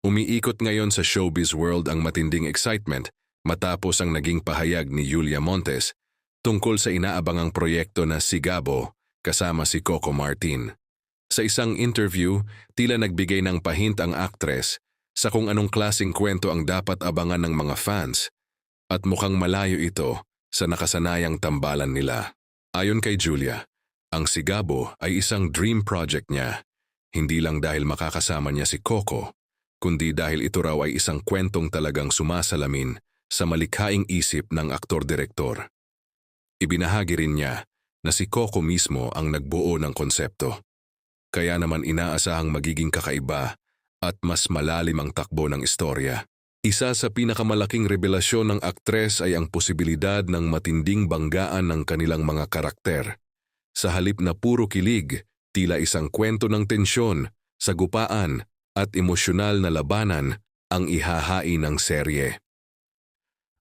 Umiikot ngayon sa showbiz world ang matinding excitement matapos ang naging pahayag ni Julia Montes tungkol sa inaabangang proyekto na Sigabo kasama si Coco Martin. Sa isang interview, tila nagbigay ng pahint ang aktres sa kung anong klaseng kwento ang dapat abangan ng mga fans at mukhang malayo ito sa nakasanayang tambalan nila. Ayon kay Julia, ang Sigabo ay isang dream project niya, hindi lang dahil makakasama niya si Coco, kundi dahil ito raw ay isang kwentong talagang sumasalamin sa malikhaing isip ng aktor-direktor. Ibinahagi rin niya na si Coco mismo ang nagbuo ng konsepto. Kaya naman inaasahang magiging kakaiba at mas malalim ang takbo ng istorya. Isa sa pinakamalaking revelasyon ng aktres ay ang posibilidad ng matinding banggaan ng kanilang mga karakter. Sa halip na puro kilig, tila isang kwento ng tensyon, sagupaan at emosyonal na labanan ang ihahain ng serye.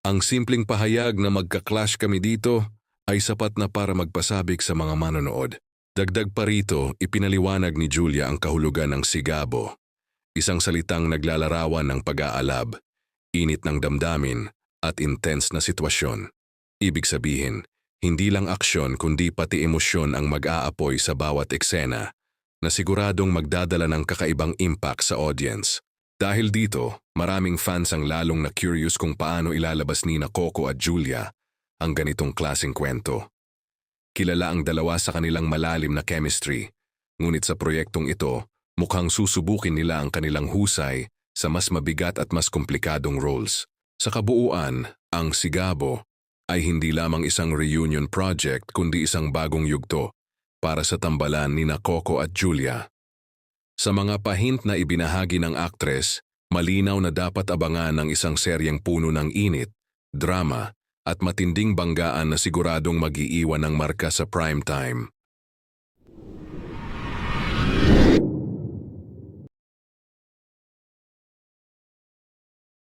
Ang simpleng pahayag na magka-clash kami dito ay sapat na para magpasabik sa mga manonood. Dagdag pa rito, ipinaliwanag ni Julia ang kahulugan ng Sigabo. Isang salitang naglalarawan ng pag-aalab, init ng damdamin at intense na sitwasyon. Ibig sabihin, hindi lang aksyon kundi pati emosyon ang mag-aapoy sa bawat eksena na siguradong magdadala ng kakaibang impact sa audience. Dahil dito, maraming fans ang lalong na curious kung paano ilalabas ni Coco at Julia ang ganitong klaseng kwento. Kilala ang dalawa sa kanilang malalim na chemistry, ngunit sa proyektong ito, mukhang susubukin nila ang kanilang husay sa mas mabigat at mas komplikadong roles. Sa kabuuan, ang Sigabo ay hindi lamang isang reunion project kundi isang bagong yugto para sa tambalan ni Coco at Julia. Sa mga pahint na ibinahagi ng aktres, malinaw na dapat abangan ng isang seryeng puno ng init, drama at matinding banggaan na siguradong mag-iiwan ng marka sa primetime.